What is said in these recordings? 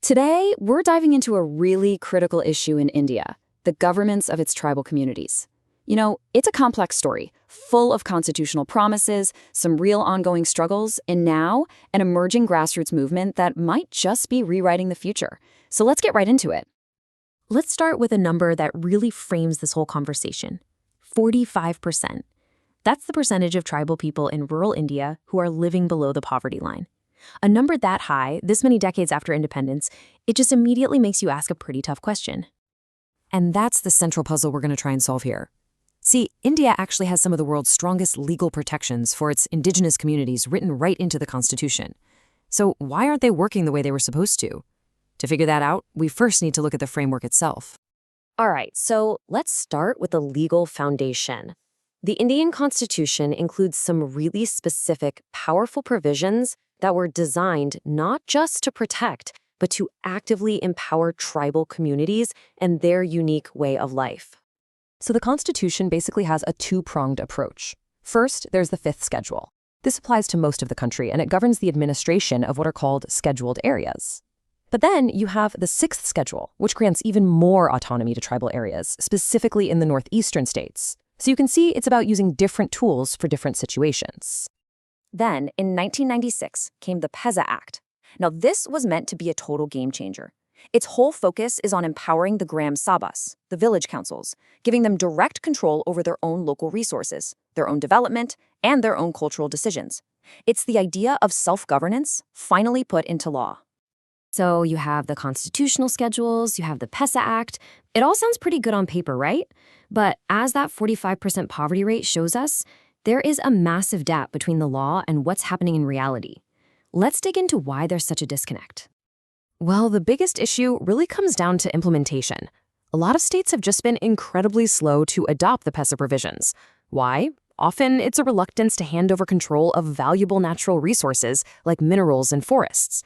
Today, we're diving into a really critical issue in India, the governance of its tribal communities. It's a complex story, full of constitutional promises, some real ongoing struggles, and now an emerging grassroots movement that might just be rewriting the future. So let's get right into it. Let's start with a number that really frames this whole conversation. 45%. That's the percentage of tribal people in rural India who are living below the poverty line. A number that high, this many decades after independence, it just immediately makes you ask a pretty tough question. And that's the central puzzle we're going to try and solve here. See, India actually has some of the world's strongest legal protections for its indigenous communities written right into the Constitution. So why aren't they working the way they were supposed to? To figure that out, we first need to look at the framework itself. All right, so let's start with the legal foundation. The Indian Constitution includes some really specific, powerful provisions that were designed not just to protect, but to actively empower tribal communities and their unique way of life. So the Constitution basically has a two-pronged approach. First, there's the Fifth Schedule. This applies to most of the country, and it governs the administration of what are called scheduled areas. But then you have the Sixth Schedule, which grants even more autonomy to tribal areas, specifically in the northeastern states. So you can see it's about using different tools for different situations. Then, in 1996, came the PESA Act. Now, this was meant to be a total game changer. Its whole focus is on empowering the Gram Sabhas, the village councils, giving them direct control over their own local resources, their own development, and their own cultural decisions. It's the idea of self-governance finally put into law. So you have the constitutional schedules, you have the PESA Act. It all sounds pretty good on paper, right? But as that 45% poverty rate shows us, there is a massive gap between the law and what's happening in reality. Let's dig into why there's such a disconnect. Well, the biggest issue really comes down to implementation. A lot of states have just been incredibly slow to adopt the PESA provisions. Why? Often it's a reluctance to hand over control of valuable natural resources like minerals and forests.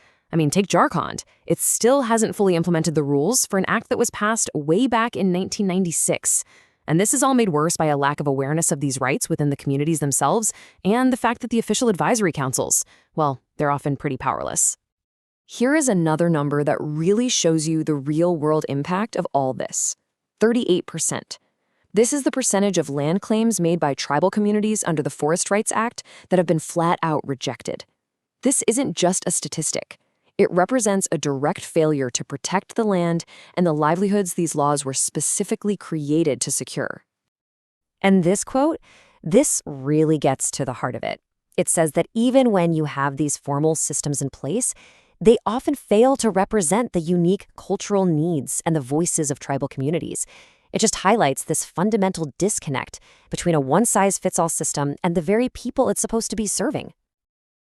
Take Jharkhand. It still hasn't fully implemented the rules for an act that was passed way back in 1996. And this is all made worse by a lack of awareness of these rights within the communities themselves and the fact that the official advisory councils, well, they're often pretty powerless. Here is another number that really shows you the real-world impact of all this: 38%. This is the percentage of land claims made by tribal communities under the Forest Rights Act that have been flat-out rejected. This isn't just a statistic. It represents a direct failure to protect the land and the livelihoods these laws were specifically created to secure. And this quote, this really gets to the heart of it. It says that even when you have these formal systems in place, they often fail to represent the unique cultural needs and the voices of tribal communities. It just highlights this fundamental disconnect between a one-size-fits-all system and the very people it's supposed to be serving.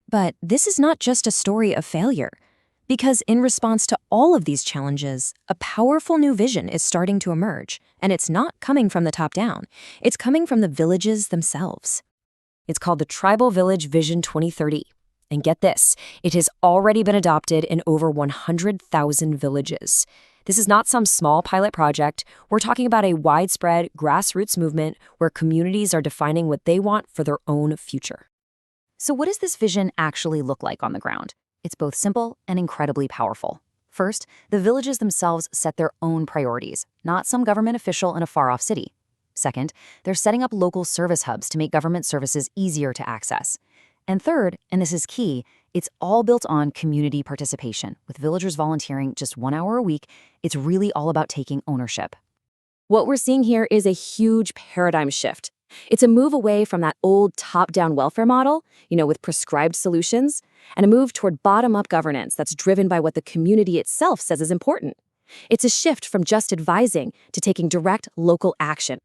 But this is not just a story of failure. Because in response to all of these challenges, a powerful new vision is starting to emerge, and it's not coming from the top down. It's coming from the villages themselves. It's called the Tribal Village Vision 2030. And get this, it has already been adopted in over 100,000 villages. This is not some small pilot project. We're talking about a widespread grassroots movement where communities are defining what they want for their own future. So what does this vision actually look like on the ground? It's both simple and incredibly powerful. First, the villages themselves set their own priorities, not some government official in a far-off city. Second, they're setting up local service hubs to make government services easier to access. And third, and this is key, it's all built on community participation, with villagers volunteering just 1 hour a week. It's really all about taking ownership. What we're seeing here is a huge paradigm shift. It's a move away from that old top-down welfare model, with prescribed solutions, and a move toward bottom-up governance that's driven by what the community itself says is important. It's a shift from just advising to taking direct local action.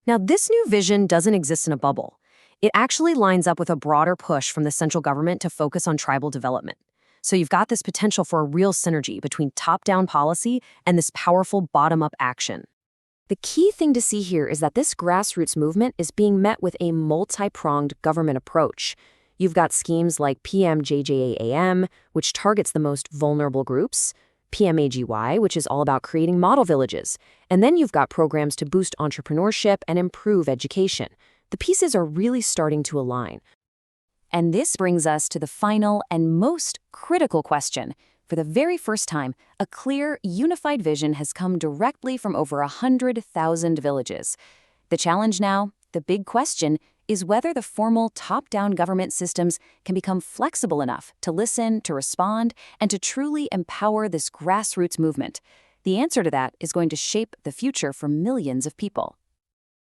Now, this new vision doesn't exist in a bubble. It actually lines up with a broader push from the central government to focus on tribal development. So you've got this potential for a real synergy between top-down policy and this powerful bottom-up action. The key thing to see here is that this grassroots movement is being met with a multi-pronged government approach. You've got schemes like PMJJAM, which targets the most vulnerable groups, PMAGY, which is all about creating model villages, and then you've got programs to boost entrepreneurship and improve education. The pieces are really starting to align. And this brings us to the final and most critical question. For For the very first time, a clear, unified vision has come directly from over 100,000 villages. The challenge now, the big question, is whether the formal top-down government systems can become flexible enough to listen, to respond, and to truly empower this grassroots movement. The answer to that is going to shape the future for millions of people.